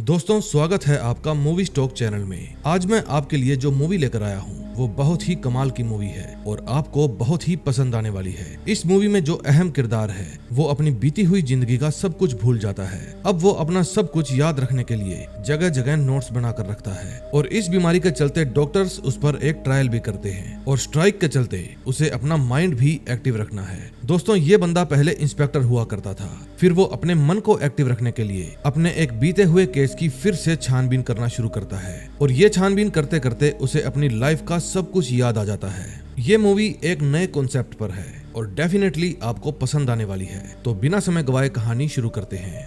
दोस्तों, स्वागत है आपका मूवी स्टॉक चैनल में। आज मैं आपके लिए जो मूवी लेकर आया हूँ वो बहुत ही कमाल की मूवी है और आपको बहुत ही पसंद आने वाली है। इस मूवी में जो अहम किरदार है वो अपनी बीती हुई जिंदगी का सब कुछ भूल जाता है। अब वो अपना सब कुछ याद रखने के लिए जगह जगह नोट्स बनाकर रखता है और इस बीमारी के चलते डॉक्टर्स उस पर एक ट्रायल भी करते हैं और स्ट्राइक के चलते उसे अपना माइंड भी एक्टिव रखना है। दोस्तों, ये बंदा पहले इंस्पेक्टर हुआ करता था, फिर वो अपने मन को एक्टिव रखने के लिए अपने एक बीते हुए केस की फिर से छानबीन करना शुरू करता है और ये छानबीन करते करते उसे अपनी लाइफ का सब कुछ याद आ जाता है। ये मूवी एक नए कॉन्सेप्ट पर है और डेफिनेटली आपको पसंद आने वाली है। तो बिना समय गवाए कहानी शुरू करते हैं।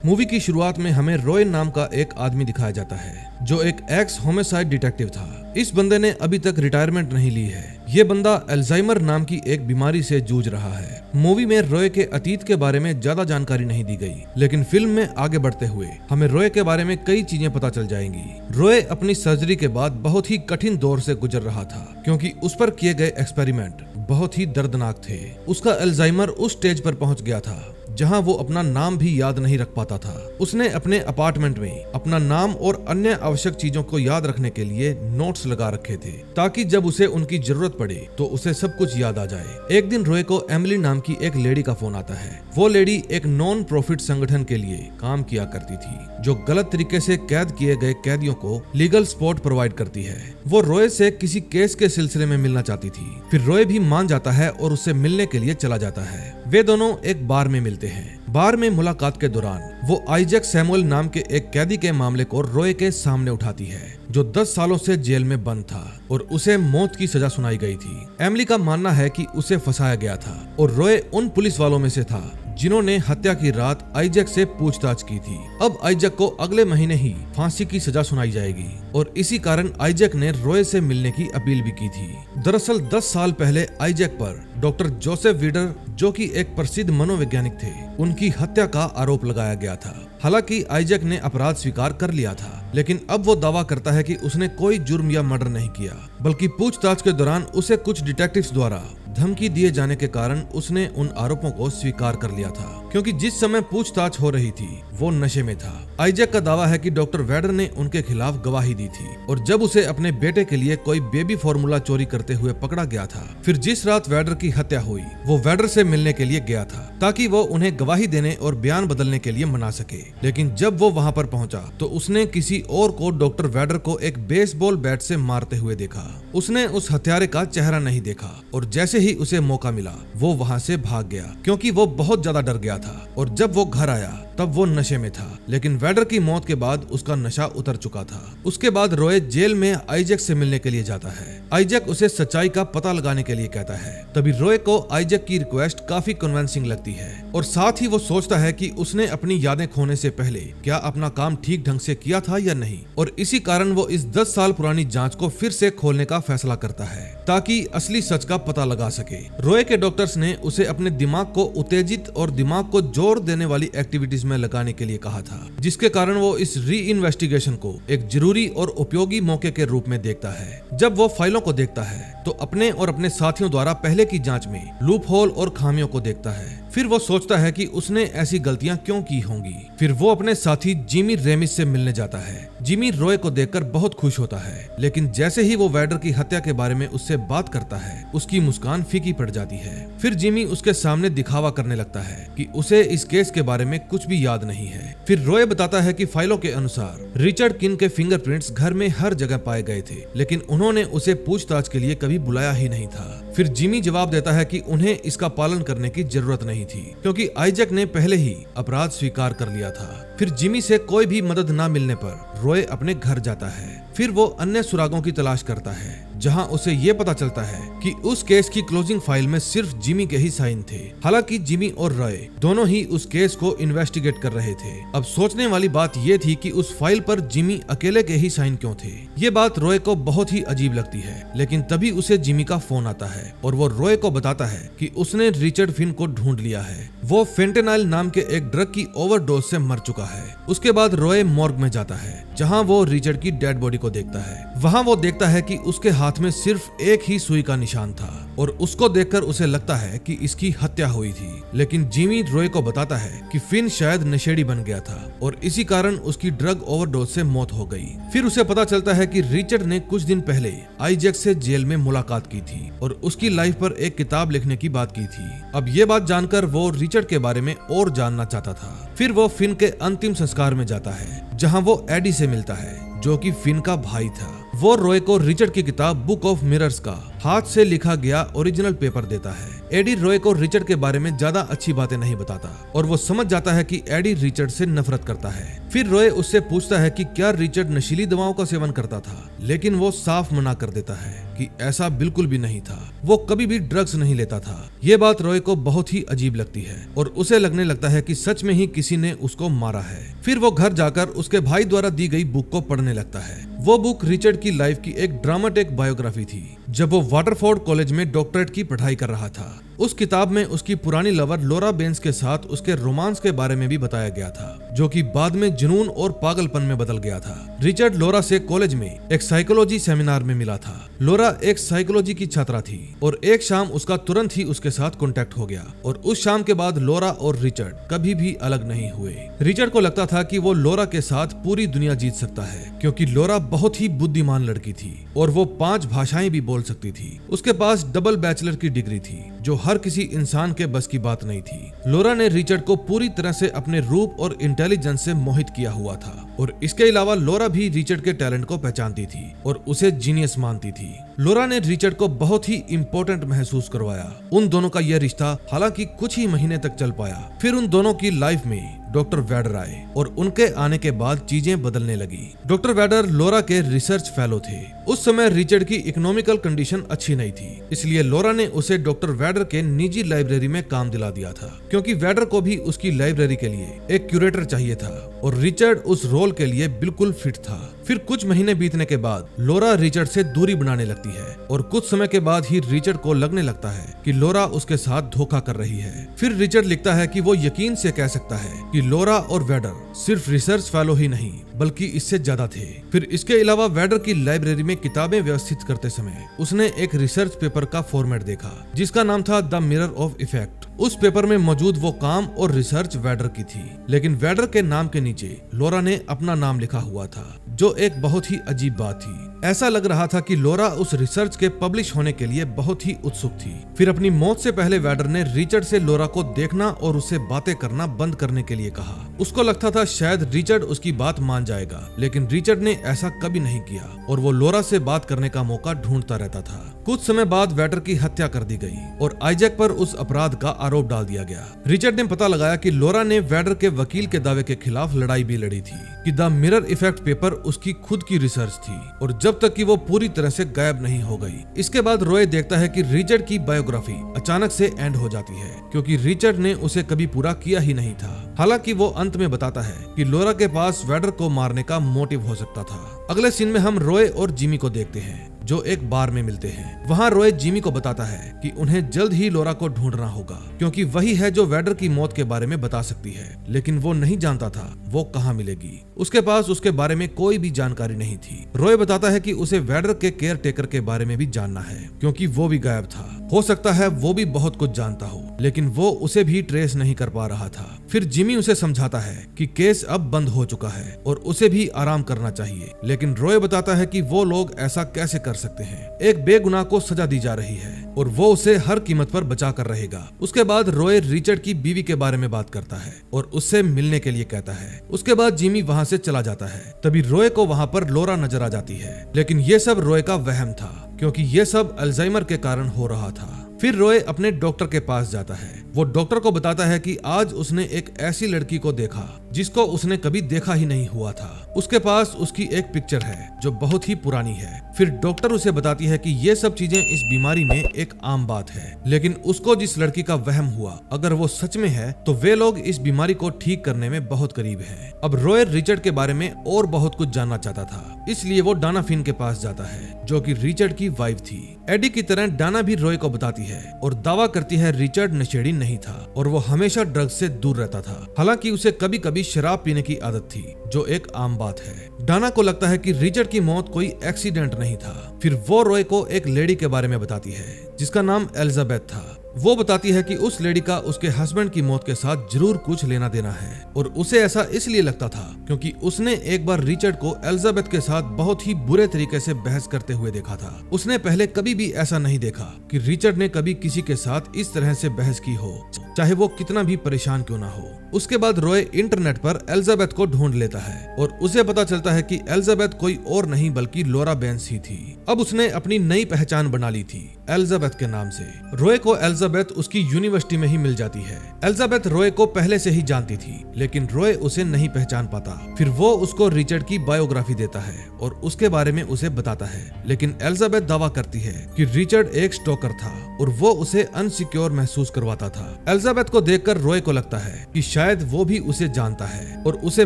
मूवी की शुरुआत में हमें रॉय नाम का एक आदमी दिखाया जाता है जो एक एक्स होमिसाइड डिटेक्टिव था। इस बंदे ने अभी तक रिटायरमेंट नहीं ली है। ये बंदा अल्जाइमर नाम की एक बीमारी से जूझ रहा है। मूवी में रॉय के अतीत के बारे में ज्यादा जानकारी नहीं दी गई, लेकिन फिल्म में आगे बढ़ते हुए हमें रॉय के बारे में कई चीजें पता चल जाएंगी। रॉय अपनी सर्जरी के बाद बहुत ही कठिन दौर से गुजर रहा था क्योंकि उस पर किए गए एक्सपेरिमेंट बहुत ही दर्दनाक थे। उसका अल्जाइमर उस स्टेज पर पहुंच गया था जहां वो अपना नाम भी याद नहीं रख पाता था। उसने अपने अपार्टमेंट में अपना नाम और अन्य आवश्यक चीजों को याद रखने के लिए नोट्स लगा रखे थे ताकि जब उसे उनकी जरूरत पड़े तो उसे सब कुछ याद आ जाए। एक दिन रॉय को एमिली नाम की एक लेडी का फोन आता है। वो लेडी एक नॉन प्रॉफिट संगठन के लिए काम किया करती थी जो गलत तरीके से कैद किए गए कैदियों को लीगल सपोर्ट प्रोवाइड करती है। वो रॉय से किसी केस के सिलसिले में मिलना चाहती थी। फिर रॉय भी मान जाता है और उससे मिलने के लिए चला जाता है। वे दोनों एक बार में मिलते हैं। बार में मुलाकात के दौरान वो आइजैक सैमुअल नाम के एक कैदी के मामले को रॉय के सामने उठाती है जो 10 सालों से जेल में बंद था और उसे मौत की सजा सुनाई गई थी। एमिली का मानना है कि उसे फंसाया गया था और रॉय उन पुलिस वालों में से था जिन्होंने हत्या की रात आइजैक से पूछताछ की थी। अब आइजैक को अगले महीने ही फांसी की सजा सुनाई जाएगी और इसी कारण आइजैक ने रॉय से मिलने की अपील भी की थी। दरअसल 10 साल पहले आइजैक पर डॉक्टर जोसेफ वीडर, जो कि एक प्रसिद्ध मनोवैज्ञानिक थे, उनकी हत्या का आरोप लगाया गया था। हालांकि आइजैक ने अपराध स्वीकार कर लिया था, लेकिन अब वो दावा करता है कि उसने कोई जुर्म या मर्डर नहीं किया, बल्कि पूछताछ के दौरान उसे कुछ डिटेक्टिव्स द्वारा धमकी दिए जाने के कारण उसने उन आरोपों को स्वीकार कर लिया था। क्योंकि जिस समय पूछताछ हो रही थी वो नशे में था। आइजैक का दावा है कि डॉक्टर वेडर ने उनके खिलाफ गवाही दी थी और जब उसे अपने बेटे के लिए कोई बेबी फॉर्मूला चोरी करते हुए पकड़ा गया था, फिर जिस रात वेडर की हत्या हुई वो वेडर से मिलने के लिए गया था ताकि वो उन्हें गवाही देने और बयान बदलने के लिए मना सके। लेकिन जब वो वहाँ पर पहुँचा तो उसने किसी और को डॉक्टर वेडर को एक बेसबॉल बैट से मारते हुए देखा। उसने उस हत्यारे का चेहरा नहीं देखा और जैसे ही उसे मौका मिला वो वहाँ से भाग गया क्योंकि वो बहुत ज्यादा डर गया था और जब वो घर आया तब वो नशे में था। लेकिन वेडर की मौत के बाद उसका नशा उतर चुका था। उसके बाद रॉय जेल में आइजैक से मिलने के लिए जाता है। आइजैक उसे सच्चाई का पता लगाने के लिए कहता है। तभी रॉय को आइजैक की रिक्वेस्ट काफी कन्विंसिंग लगती है और साथ ही वो सोचता है कि उसने अपनी यादें खोने से पहले क्या अपना काम ठीक ढंग से किया था या नहीं, और इसी कारण वो इस 10 साल पुरानी जांच को फिर से खोलने का फैसला करता है ताकि असली सच का पता लगा सके। रॉय के डॉक्टर्स ने उसे अपने दिमाग को उत्तेजित और दिमाग को जोर देने वाली एक्टिविटीज में लगाने के लिए कहा था, जिसके कारण वो इस री इन्वेस्टिगेशन को एक जरूरी और उपयोगी मौके के रूप में देखता है। जब वो फाइलों को देखता है तो अपने और अपने साथियों द्वारा पहले की जांच में लूप होल और खामियों को देखता है। फिर वो सोचता है कि उसने ऐसी गलतियां क्यों की होंगी। फिर वो अपने साथी जिमी रेमिस से मिलने जाता है। जिमी रॉय को देखकर बहुत खुश होता है, लेकिन जैसे ही वो वेडर की हत्या के बारे में उससे बात करता है उसकी मुस्कान फीकी पड़ जाती है। फिर जिमी उसके सामने दिखावा करने लगता है कि उसे इस केस के बारे में कुछ भी याद नहीं है। फिर रॉय बताता है कि फाइलों के अनुसार रिचर्ड किन के फिंगरप्रिंट्स घर में हर जगह पाए गए थे, लेकिन उन्होंने उसे पूछताछ के लिए कभी बुलाया ही नहीं था। फिर जिमी जवाब देता है कि उन्हें इसका पालन करने की जरूरत नहीं थी क्योंकि आइजैक ने पहले ही अपराध स्वीकार कर लिया था। फिर जिमी से कोई भी मदद न मिलने पर रॉय अपने घर जाता है। फिर वो अन्य सुरागों की तलाश करता है जहां उसे ये पता चलता है कि उस केस की क्लोजिंग फाइल में सिर्फ जिमी के ही साइन थे। हालांकि जिमी और रॉय दोनों ही उस केस को इन्वेस्टिगेट कर रहे थे। अब सोचने वाली बात ये थी कि उस फाइल पर जिमी अकेले के ही साइन क्यों थे। ये बात रॉय को बहुत ही अजीब लगती है, लेकिन तभी उसे जिमी का फोन आता है और वो रॉय को बताता है कि उसने रिचर्ड फिन को ढूंढ लिया है। वो फेंटेनाइल नाम के एक ड्रग की ओवरडोज से मर चुका है। उसके बाद रॉय मॉर्ग में जाता है जहां वो रिचर्ड की डेड बॉडी को देखता है। वहाँ वो देखता है कि उसके हाथ में सिर्फ एक ही सुई का निशान था और उसको देखकर उसे लगता है कि इसकी हत्या हुई थी। लेकिन जिमी रॉय को बताता है कि फिन शायद नशेड़ी बन गया था और इसी कारण उसकी ड्रग ओवरडोज से मौत हो गई। फिर उसे पता चलता है कि रिचर्ड ने कुछ दिन पहले आइजैक से जेल में मुलाकात की थी और उसकी लाइफ पर एक किताब लिखने की बात की थी। अब ये बात जानकर वो रिचर्ड के बारे में और जानना चाहता था। फिर वो फिन के अंतिम संस्कार में जाता है जहाँ वो एडी से मिलता है जो कि फिन का भाई था। वो रॉय को रिचर्ड की किताब बुक ऑफ मिरर्स का हाथ से लिखा गया ओरिजिनल पेपर देता है। एडी रॉय को रिचर्ड के बारे में ज्यादा अच्छी बातें नहीं बताता और वो समझ जाता है कि एडी रिचर्ड से नफरत करता है। फिर रॉय उससे पूछता है कि क्या रिचर्ड नशीली दवाओं का सेवन करता था, लेकिन वो साफ मना कर देता है कि ऐसा बिल्कुल भी नहीं था, वो कभी भी ड्रग्स नहीं लेता था। ये बात रॉय को बहुत ही अजीब लगती है और उसे लगने लगता है कि सच में ही किसी ने उसको मारा है। फिर वो घर जाकर उसके भाई द्वारा दी गई बुक को पढ़ने लगता है। वो बुक रिचर्ड की लाइफ की एक ड्रामेटिक बायोग्राफी थी जब वो वाटरफोर्ड कॉलेज में डॉक्टरेट की पढ़ाई कर रहा था। उस किताब में उसकी पुरानी लवर लोरा बेंस के साथ उसके रोमांस के बारे में भी बताया गया था, जो कि बाद में जुनून और पागलपन में बदल गया था। रिचर्ड लोरा से कॉलेज में एक साइकोलॉजी सेमिनार में मिला था। लोरा एक साइकोलॉजी की छात्रा थी और एक शाम उसका तुरंत ही उसके साथ कांटेक्ट हो गया और उस शाम के बाद लोरा और रिचर्ड कभी भी अलग नहीं हुए। रिचर्ड को लगता था कि वो लोरा के साथ पूरी दुनिया जीत सकता है क्योंकि लोरा बहुत ही बुद्धिमान लड़की थी और वो 5 भाषाएं भी बोल सकती थी। उसके पास डबल बैचलर की डिग्री थी जो हर किसी इंसान के बस की बात नहीं थी। लोरा ने रिचर्ड को पूरी तरह से अपने रूप और इंटेलिजेंस से मोहित किया हुआ था और इसके अलावा लोरा भी रिचर्ड के टैलेंट को पहचानती थी और उसे जीनियस मानती थी। लोरा ने रिचर्ड को बहुत ही इम्पोर्टेंट महसूस करवाया। उन दोनों का यह रिश्ता हालांकि कुछ ही महीने तक चल पाया। फिर उन दोनों की लाइफ में डॉक्टर वैडर आए और उनके आने के बाद चीजें बदलने लगी। डॉक्टर वैडर लोरा के रिसर्च फेलो थे। उस समय रिचर्ड की इकोनॉमिकल कंडीशन अच्छी नहीं थी, इसलिए लोरा ने उसे डॉक्टर वैडर के निजी लाइब्रेरी में काम दिला दिया था क्योंकि वैडर को भी उसकी लाइब्रेरी के लिए एक क्यूरेटर चाहिए था और रिचर्ड उस रोल के लिए बिल्कुल फिट था। फिर कुछ महीने बीतने के बाद लोरा रिचर्ड से दूरी बनाने लगती है और कुछ समय के बाद ही रिचर्ड को लगने लगता है कि लोरा उसके साथ धोखा कर रही है। फिर रिचर्ड लिखता है कि वो यकीन से कह सकता है कि लोरा और वैडर सिर्फ रिसर्च फेलो ही नहीं बल्कि इससे ज्यादा थे। फिर इसके अलावा वैडर की लाइब्रेरी में किताबें व्यवस्थित करते समय उसने एक रिसर्च पेपर का फॉर्मेट देखा जिसका नाम था द मिरर ऑफ इफेक्ट। उस पेपर में मौजूद वो काम और रिसर्च वैडर की थी, लेकिन वैडर के नाम के नीचे लोरा ने अपना नाम लिखा हुआ था, जो एक बहुत ही अजीब बात थी। ऐसा लग रहा था कि लोरा उस रिसर्च के पब्लिश होने के लिए बहुत ही उत्सुक थी। फिर अपनी मौत से पहले वैडर ने रिचर्ड से लोरा को देखना और उससे बातें करना बंद करने के लिए कहा। उसको लगता था शायद रिचर्ड उसकी बात मान जाएगा, लेकिन रिचर्ड ने ऐसा कभी नहीं किया और वो लोरा से बात करने का मौका ढूंढता रहता था। कुछ समय बाद वैडर की हत्या कर दी गई और आइजैक पर उस अपराध का आरोप डाल दिया गया। रिचर्ड ने पता लगाया कि लोरा ने वैडर के वकील के दावे के खिलाफ लड़ाई भी लड़ी थी कि द मिरर इफेक्ट पेपर उसकी खुद की रिसर्च थी और जब तक कि वो पूरी तरह से गायब नहीं हो गई। इसके बाद रॉय देखता है कि रिचर्ड की बायोग्राफी अचानक से एंड हो जाती है क्योंकि रिचर्ड ने उसे कभी पूरा किया ही नहीं था। हालांकि वो अंत में बताता है कि लोरा के पास वैडर को मारने का मोटिव हो सकता था। अगले सीन में हम रॉय और जिमी को देखते हैं जो एक बार में मिलते हैं। वहाँ रॉय जिमी को बताता है कि उन्हें जल्द ही लोरा को ढूंढना होगा क्योंकि वही है जो वैडर की मौत के बारे में बता सकती है, लेकिन वो नहीं जानता था वो कहाँ मिलेगी। उसके पास उसके बारे में कोई भी जानकारी नहीं थी। रॉय बताता है कि उसे वैडर के केयर टेकर के बारे में भी जानना है क्योंकि वो भी गायब था। हो सकता है वो भी बहुत कुछ जानता हो, लेकिन वो उसे भी ट्रेस नहीं कर पा रहा था। फिर जिमी उसे समझाता है कि केस अब बंद हो चुका है और उसे भी आराम करना चाहिए, लेकिन रॉय बताता है कि वो लोग ऐसा कैसे कर सकते हैं। एक बेगुनाह को सजा दी जा रही है और वो उसे हर कीमत पर बचा कर रहेगा। उसके बाद रॉय रिचर्ड की बीवी के बारे में बात करता है और उससे मिलने के लिए कहता है। उसके बाद जिमी वहाँ से चला जाता है। तभी रॉय को वहाँ पर लोरा नजर आ जाती है, लेकिन ये सब रॉय का वहम था क्योंकि ये सब अल्जाइमर के कारण हो रहा था। फिर रॉय अपने डॉक्टर के पास जाता है। वो डॉक्टर को बताता है कि आज उसने एक ऐसी लड़की को देखा जिसको उसने कभी देखा ही नहीं हुआ था। उसके पास उसकी एक पिक्चर है जो बहुत ही पुरानी है। फिर डॉक्टर उसे बताती है कि ये सब चीजें इस बीमारी में एक आम बात है, लेकिन उसको जिस लड़की का वहम हुआ अगर वो सच में है तो वे लोग इस बीमारी को ठीक करने में बहुत करीब हैं। अब रॉय रिचर्ड के बारे में और बहुत कुछ जानना चाहता था इसलिए वो डाना फिन के पास जाता है, जो कि रिचर्ड की वाइफ थी। एडी की तरह डाना भी रॉय को बताती है और दावा करती है रिचर्ड नशेड़ी नहीं था और वो हमेशा ड्रग्स से दूर रहता था। हालांकि उसे कभी कभी शराब पीने की आदत थी, जो एक आम बात है। डाना को लगता है कि रिचर्ड की मौत कोई एक्सीडेंट नहीं था। फिर वो रॉय को एक लेडी के बारे में बताती है जिसका नाम एलिजाबेथ था। वो बताती है कि उस लेडी का उसके हस्बैंड की मौत के साथ जरूर कुछ लेना देना है और उसे ऐसा इसलिए लगता था क्योंकि उसने एक बार रिचर्ड को एलिजाबेथ के साथ बहुत ही बुरे तरीके से बहस करते हुए देखा था। उसने पहले कभी भी ऐसा नहीं देखा कि रिचर्ड ने कभी किसी के साथ इस तरह से बहस की हो, चाहे वो कितना भी परेशान क्यों ना हो। उसके बाद रॉय इंटरनेट पर एलिजाबेथ को ढूंढ लेता है और उसे पता चलता है कि एलिजाबेथ कोई और नहीं बल्कि लॉरा बेंस ही थी। अब उसने अपनी नई पहचान बना ली थी एलिजाबेथ के नाम से। रॉय को एलिजाबेथ उसकी यूनिवर्सिटी में ही मिल जाती है। एलिजाबेथ रॉय को पहले से ही जानती थी, लेकिन रॉय उसे नहीं पहचान पाता। फिर वो उसको रिचर्ड की बायोग्राफी देता है और उसके बारे में उसे बताता है, लेकिन एलिजाबेथ दावा करती है कि रिचर्ड एक स्टॉकर था और वो उसे अनसिक्योर महसूस करवाता था। एलिजाबेथ को देखकर रॉय को लगता है कि शायद वो भी उसे जानता है और उसे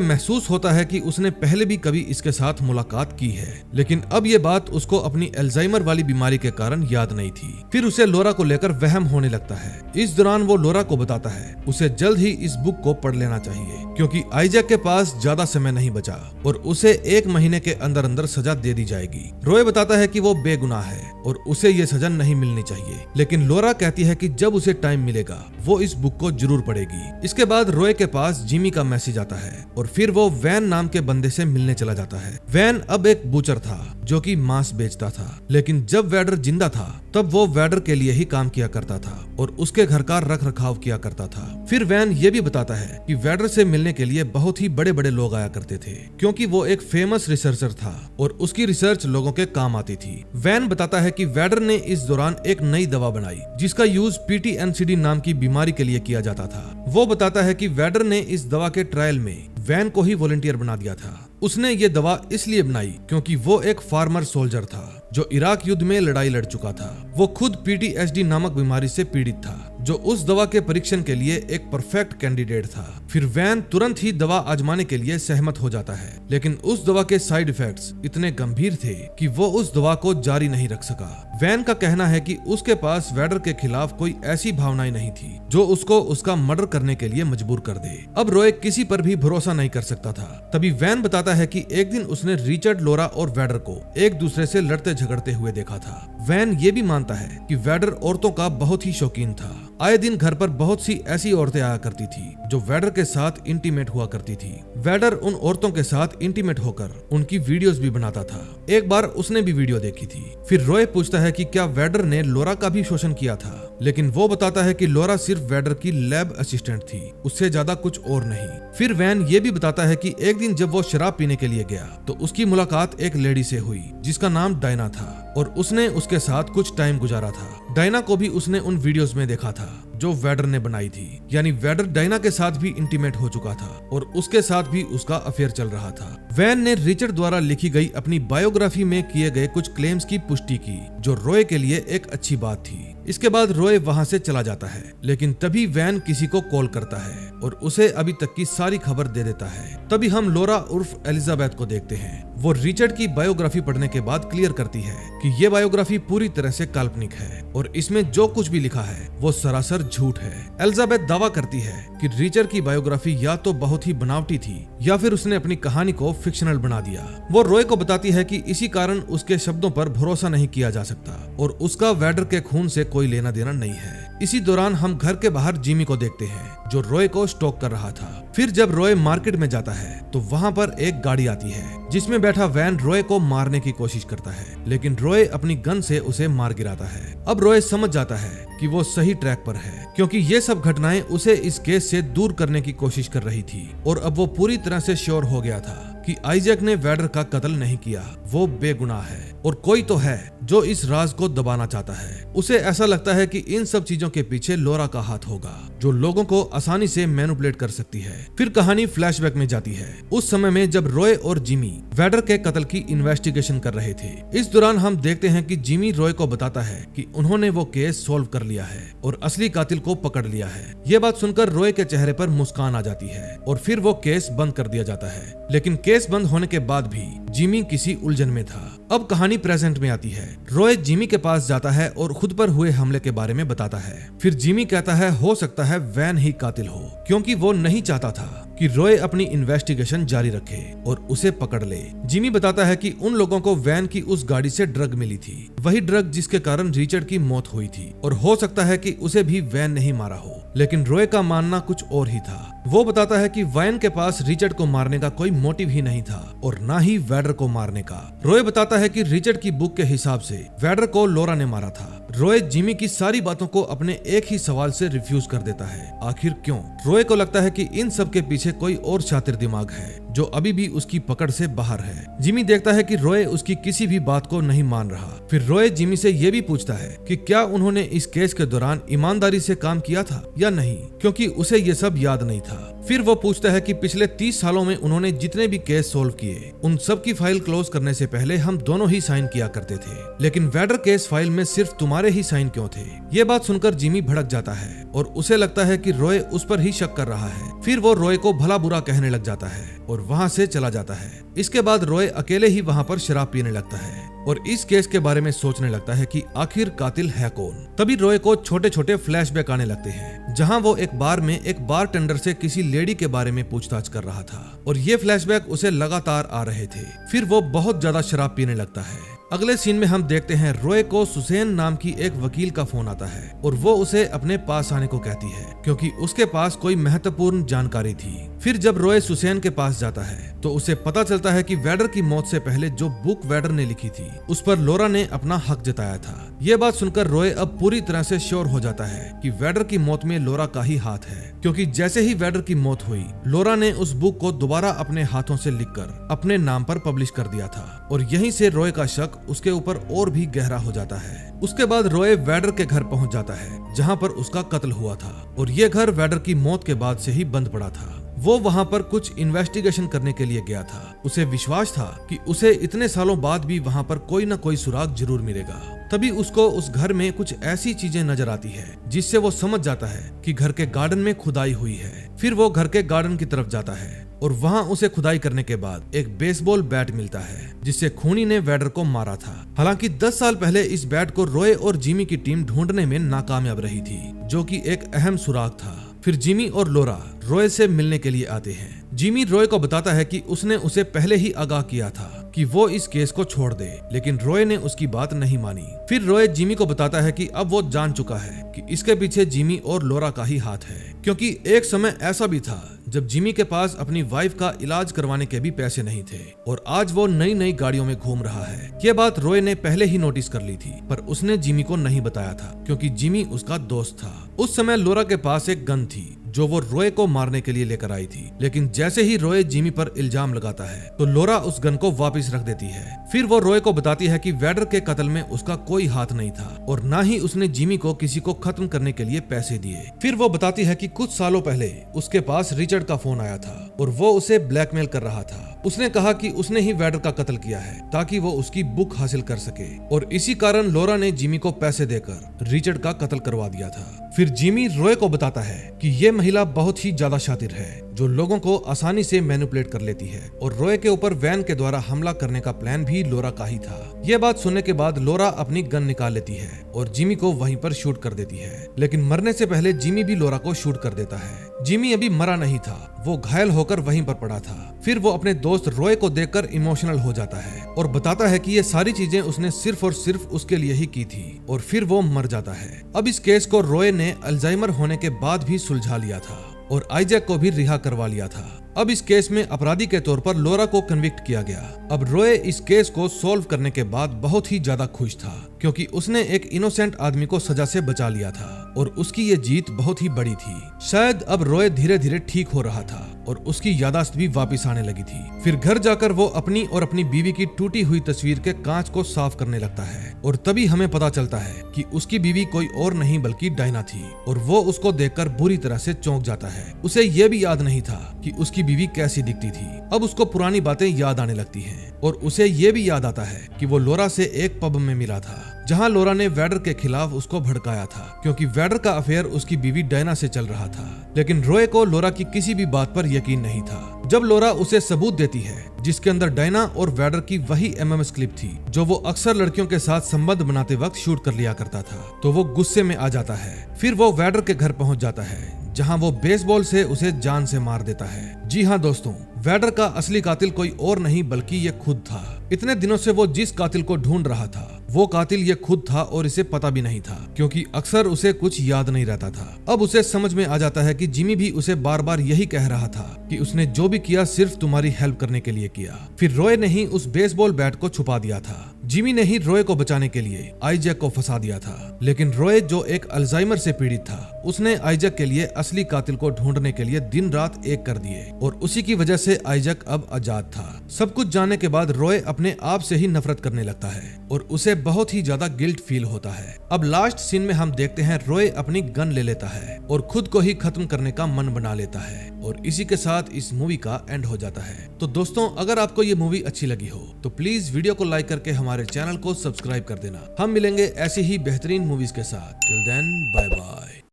महसूस होता है कि उसने पहले भी कभी इसके साथ मुलाकात की है, लेकिन अब ये बात उसको अपनी अल्जाइमर वाली बीमारी के कारण याद नहीं थी। फिर उसे लॉरा को लेकर वहम होने लगता है। इस दौरान वो लॉरा को बताता है उसे जल्द ही इस बुक को पढ़ लेना चाहिए क्योंकि आइजैक के पास ज्यादा समय नहीं बचा और उसे 1 महीने के अंदर अंदर सजा दे दी जाएगी। रॉय बताता है कि वो बेगुनाह है और उसे ये सजा नहीं मिलनी चाहिए, लेकिन लॉरा कहती है कि जब उसे टाइम मिलेगा वो इस बुक को जरूर पढ़ेगी। इसके बाद रॉय के पास जिमी का मैसेज आता है और फिर वो वैन नाम के बंदे से मिलने चला जाता है। वैन अब एक बूचर था जो कि मांस बेचता था, लेकिन जब वैडर जिंदा था तब वो वैडर के लिए ही काम किया करता था और उसके घर का रख रखाव किया करता था। फिर वैन ये भी बताता है कि वैडर से मिलने के लिए बहुत ही बड़े बड़े लोग आया करते थे क्योंकि वो एक फेमस रिसर्चर था और उसकी रिसर्च लोगों के काम आती थी। वैन बताता है कि वैडर ने इस दौरान एक नई दवा बनाई जिसका यूज PTNCD नाम की बीमारी के लिए किया जाता था। वो बताता है कि वैडर ने इस दवा के ट्रायल में वैन को ही वॉलंटियर बना दिया था। उसने ये दवा इसलिए बनाई क्योंकि वो एक फार्मर सोल्जर था जो इराक युद्ध में लड़ाई लड़ चुका था। वो खुद PTSD नामक बीमारी से पीड़ित था, जो उस दवा के परीक्षण के लिए एक परफेक्ट कैंडिडेट था। फिर वैन तुरंत ही दवा आजमाने के लिए सहमत हो जाता है, लेकिन उस दवा के साइड इफेक्ट्स इतने गंभीर थे कि वो उस दवा को जारी नहीं रख सका। वैन का कहना है कि उसके पास वैडर के खिलाफ कोई ऐसी भावनाएं नहीं थी जो उसको उसका मर्डर करने के लिए मजबूर कर दे। अब रॉय किसी पर भी भरोसा नहीं कर सकता था। तभी वैन बताता है कि एक दिन उसने रिचर्ड, लॉरा और वैडर को एक दूसरे से लड़ते झगड़ते हुए देखा था। वैन ये भी मानता है कि वैडर औरतों का बहुत ही शौकीन था। आए दिन घर पर बहुत सी ऐसी औरतें आया करती थी जो वैडर के साथ इंटीमेट हुआ करती थी। वैडर उन औरतों के साथ इंटीमेट होकर उनकी वीडियोस भी बनाता था। एक बार उसने भी वीडियो देखी थी। फिर रॉय पूछता है कि क्या वैडर ने लॉरा का भी शोषण किया था, लेकिन वो बताता है कि लॉरा सिर्फ वैडर की लैब असिस्टेंट थी, उससे ज्यादा कुछ और नहीं। फिर वैन ये भी बताता है कि एक दिन जब वो शराब पीने के लिए गया तो उसकी मुलाकात एक लेडी से हुई जिसका नाम डायना था और उसने उसके साथ कुछ टाइम गुजारा था। डायना को भी उसने उन वीडियोस में देखा था जो वैडर ने बनाई थी, यानी वैडर डायना के साथ भी इंटीमेट हो चुका था और उसके साथ भी उसका अफेयर चल रहा था। वैन ने रिचर्ड द्वारा लिखी गई अपनी बायोग्राफी में किए गए कुछ क्लेम्स की पुष्टि की, जो रॉय के लिए एक अच्छी बात थी। इसके बाद रॉय वहां से चला जाता है, लेकिन तभी वैन किसी को कॉल करता है और उसे अभी तक की सारी खबर दे देता है। तभी हम लॉरा उर्फ एलिजाबेथ को देखते हैं। वो रिचर्ड की बायोग्राफी पढ़ने के बाद क्लियर करती है कि ये बायोग्राफी पूरी तरह से काल्पनिक है और इसमें जो कुछ भी लिखा है वो सरासर झूठ है। एलिजाबेथ दावा करती है कि रिचर्ड की बायोग्राफी या तो बहुत ही बनावटी थी या फिर उसने अपनी कहानी को फिक्शनल बना दिया। वो रॉय को बताती है कि इसी कारण उसके शब्दों पर भरोसा नहीं किया जा सकता और उसका वैडर के खून से कोई लेना देना नहीं है। इसी दौरान हम घर के बाहर जिमी को देखते हैं जो रॉय को स्टॉक कर रहा था। फिर जब रॉय मार्केट में जाता है तो वहाँ पर एक गाड़ी आती है जिसमें बैठा वैन रॉय को मारने की कोशिश करता है, लेकिन रॉय अपनी गन से उसे मार गिराता है। अब रॉय समझ जाता है कि वो सही ट्रैक पर है क्योंकि ये सब घटनाएं उसे इस केस से दूर करने की कोशिश कर रही थी और अब वो पूरी तरह से श्योर हो गया था कि आइजैक ने वैडर का कत्ल नहीं किया, वो बेगुनाह है और कोई तो है जो इस राज को दबाना चाहता है। उसे ऐसा लगता है कि इन सब चीजों के पीछे लोरा का हाथ होगा, जो लोगों को आसानी से मैनिपुलेट कर सकती है। फिर कहानी फ्लैशबैक में जाती है, उस समय में जब रॉय और जिमी वैडर के कत्ल की इन्वेस्टिगेशन कर रहे थे। इस दौरान हम देखते हैं कि जिमी रॉय को बताता है कि उन्होंने वो केस सॉल्व कर लिया है और असली कातिल को पकड़ लिया है। ये बात सुनकर रॉय के चेहरे पर मुस्कान आ जाती है और फिर वो केस बंद कर दिया जाता है। लेकिन केस बंद होने के बाद भी जिमी किसी उलझन में था। अब कहानी प्रेजेंट में आती है। रॉय जिमी के पास जाता है और खुद पर हुए हमले के बारे में बताता है। फिर जिमी कहता है हो सकता है वैन ही कातिल हो, क्योंकि वो नहीं चाहता था कि रॉय अपनी इन्वेस्टिगेशन जारी रखे और उसे पकड़ ले। जिमी बताता है कि उन लोगों को वैन की उस गाड़ी से ड्रग मिली थी, वही ड्रग जिसके कारण रिचर्ड की मौत हुई थी, और हो सकता है कि उसे भी वैन नहीं मारा हो। लेकिन रॉय का मानना कुछ और ही था। वो बताता है कि वैन के पास रिचर्ड को मारने का कोई मोटिव ही नहीं था और ना ही वैडर को मारने का। रॉय बताता है कि रिचर्ड की बुक के हिसाब से वैडर को लोरा ने मारा था। रॉय जिमी की सारी बातों को अपने एक ही सवाल से रिफ्यूज कर देता है, आखिर क्यों? रॉय को लगता है कि इन सब के पीछे कोई और शातिर दिमाग है जो अभी भी उसकी पकड़ से बाहर है। जिमी देखता है कि रॉय उसकी किसी भी बात को नहीं मान रहा। फिर रॉय जिमी से ये भी पूछता है कि क्या उन्होंने इस केस के दौरान ईमानदारी से काम किया था या नहीं, क्योंकि उसे ये सब याद नहीं था। फिर वो पूछता है कि पिछले 30 सालों में उन्होंने जितने भी केस सोल्व किए, उन सब की फाइल क्लोज करने से पहले हम दोनों ही साइन किया करते थे, लेकिन वैडर केस फाइल में सिर्फ तुम्हारे ही साइन क्यों थे? ये बात सुनकर जिमी भड़क जाता है और उसे लगता है कि रॉय उस पर ही शक कर रहा है। फिर वो रॉय को भला बुरा कहने लग जाता है और वहाँ से चला जाता है। इसके बाद रॉय अकेले ही वहाँ पर शराब पीने लगता है और इस केस के बारे में सोचने लगता है कि आखिर कातिल है कौन। तभी रॉय को छोटे छोटे फ्लैशबैक आने लगते हैं, जहां वो एक बार में एक बारटेंडर से किसी लेडी के बारे में पूछताछ कर रहा था और ये फ्लैशबैक उसे लगातार आ रहे थे। फिर वो बहुत ज्यादा शराब पीने लगता है। अगले सीन में हम देखते हैं रॉय को सुसैन नाम की एक वकील का फोन आता है और वो उसे अपने पास आने को कहती है, क्योंकि उसके पास कोई महत्वपूर्ण जानकारी थी। फिर जब रॉय सुसैन के पास जाता है तो उसे पता चलता है कि वैडर की मौत से पहले जो बुक वैडर ने लिखी थी उस पर लोरा ने अपना हक जताया था। ये बात सुनकर रॉय अब पूरी तरह से श्योर हो जाता है कि वैडर की मौत में लोरा का ही हाथ है, क्योंकि जैसे ही वैडर की मौत हुई लोरा ने उस बुक को दोबारा अपने हाथों से लिखकर अपने नाम पर पब्लिश कर दिया था और यहीं से रॉय का शक उसके ऊपर और भी गहरा हो जाता है। उसके बाद रॉय वैडर के घर पहुंच जाता है जहां पर उसका कत्ल हुआ था और ये घर वैडर की मौत के बाद से ही बंद पड़ा था। वो वहाँ पर कुछ इन्वेस्टिगेशन करने के लिए गया था। उसे विश्वास था कि उसे इतने सालों बाद भी वहाँ पर कोई न कोई सुराग जरूर मिलेगा। तभी उसको उस घर में कुछ ऐसी चीजें नजर आती है जिससे वो समझ जाता है कि घर के गार्डन में खुदाई हुई है। फिर वो घर के गार्डन की तरफ जाता है और वहाँ उसे खुदाई करने के बाद एक बेसबॉल बैट मिलता है जिससे खूनी ने वैडर को मारा था। हालांकि 10 साल पहले इस बैट को रॉय और जिमी की टीम ढूंढने में नाकामयाब रही थी, जो कि एक अहम सुराग था। फिर जिमी और लोरा रॉय से मिलने के लिए आते हैं। जिमी रॉय को बताता है कि उसने उसे पहले ही आगाह किया था कि वो इस केस को छोड़ दे, लेकिन रॉय ने उसकी बात नहीं मानी। फिर रॉय जिमी को बताता है कि अब वो जान चुका है कि इसके पीछे जिमी और लोरा का ही हाथ है, क्योंकि एक समय ऐसा भी था जब जिमी के पास अपनी वाइफ का इलाज करवाने के भी पैसे नहीं थे और आज वो नई नई गाड़ियों में घूम रहा है। ये बात रॉय ने पहले ही नोटिस कर ली थी, पर उसने जिमी को नहीं बताया था क्योंकि जिमी उसका दोस्त था। उस समय लोरा के पास एक गन थी जो वो रॉय को मारने के लिए लेकर आई थी, लेकिन जैसे ही रॉय जिमी पर इल्जाम लगाता है तो लोरा उस गन को वापस रख देती है। फिर वो रॉय को बताती है कि वैडर के कत्ल में उसका कोई हाथ नहीं था और ना ही उसने जिमी को किसी को खत्म करने के लिए पैसे दिए। फिर वो बताती है कि कुछ सालों पहले उसके पास रिचर्ड का फोन आया था और वो उसे ब्लैकमेल कर रहा था। उसने कहा कि उसने ही वैडर का कत्ल किया है ताकि वो उसकी बुक हासिल कर सके और इसी कारण लोरा ने जिमी को पैसे देकर रिचर्ड का कत्ल करवा दिया था। फिर जिमी रॉय को बताता है कि ये महिला बहुत ही ज्यादा शातिर है जो लोगों को आसानी से मैनिपुलेट कर लेती है और रॉय के ऊपर वैन के द्वारा हमला करने का प्लान भी लोरा का ही था। ये बात सुनने के बाद लोरा अपनी गन निकाल लेती है और जिमी को वहीं पर शूट कर देती है, लेकिन मरने से पहले जिमी भी लोरा को शूट कर देता है। जिमी अभी मरा नहीं था, वो घायल होकर वहीं पर पड़ा था। फिर वो अपने दोस्त रॉय को देखकर इमोशनल हो जाता है और बताता है कि ये सारी चीजें उसने सिर्फ और सिर्फ उसके लिए ही की थी और फिर वो मर जाता है। अब इस केस को रॉय ने अल्जाइमर होने के बाद भी सुलझा लिया था और आइजैक को भी रिहा करवा लिया था। अब इस केस में अपराधी के तौर पर लोरा को कन्विक्ट किया गया। अब रॉय इस केस को सॉल्व करने के बाद बहुत ही ज्यादा खुश था क्योंकि उसने एक इनोसेंट आदमी को सजा से बचा लिया था और उसकी ये जीत बहुत ही बड़ी थी। शायद अब रॉय धीरे धीरे ठीक हो रहा था और उसकी यादाश्त भी वापस आने लगी थी। फिर घर जाकर वो अपनी और अपनी बीवी की टूटी हुई तस्वीर के कांच को साफ करने लगता है और तभी हमें पता चलता है कि उसकी बीवी कोई और नहीं बल्कि डायना थी और वो उसको देखकर बुरी तरह से चौंक जाता है। उसे ये भी याद नहीं था कि उसकी बीवी कैसी दिखती थी। अब उसको पुरानी बातें याद आने लगती हैं और उसे ये भी याद आता है कि वो लोरा से एक पब में मिला था जहां लोरा ने वैडर के खिलाफ उसको भड़काया था, क्योंकि वैडर का अफेयर उसकी बीवी डायना से चल रहा था। लेकिन रॉय को लोरा की किसी भी बात पर यकीन नहीं था। जब लोरा उसे सबूत देती है जिसके अंदर डायना और वैडर की वही एमएमएस क्लिप थी जो वो अक्सर लड़कियों के साथ संबंध बनाते वक्त शूट कर लिया करता था, तो वो गुस्से में आ जाता है। फिर वो वैडर के घर पहुंच जाता है जहां वो बेसबॉल से उसे जान से मार देता है। जी हाँ दोस्तों, वैडर का असली कातिल कोई और नहीं बल्कि ये खुद था। इतने दिनों से वो जिस कातिल को ढूंढ रहा था वो कातिल ये खुद था और इसे पता भी नहीं था, क्योंकि अक्सर उसे कुछ याद नहीं रहता था। अब उसे समझ में आ जाता है कि जिमी भी उसे बार बार यही कह रहा था कि उसने जो भी किया सिर्फ तुम्हारी हेल्प करने के लिए किया। फिर रॉय ने ही उस बेसबॉल बैट को छुपा दिया था। जिमी ने ही रॉय को बचाने के लिए आइजैक को फंसा दिया था। लेकिन रॉय जो एक अल्जाइमर से पीड़ित था, उसने आइजैक के लिए असली कातिल को ढूंढने के लिए दिन रात एक कर दिए और उसी की वजह से आइजैक अब आजाद था। सब कुछ जानने के बाद रॉय अपने आप से ही नफरत करने लगता है और उसे बहुत ही ज्यादा गिल्ट फील होता है। अब लास्ट सीन में हम देखते हैं रॉय अपनी गन ले लेता है और खुद को ही खत्म करने का मन बना लेता है और इसी के साथ इस मूवी का एंड हो जाता है। तो दोस्तों, अगर आपको ये मूवी अच्छी लगी हो तो प्लीज वीडियो को लाइक करके हमारे चैनल को सब्सक्राइब कर देना। हम मिलेंगे ऐसी ही बेहतरीन मूवीज के साथ। Till then, bye bye.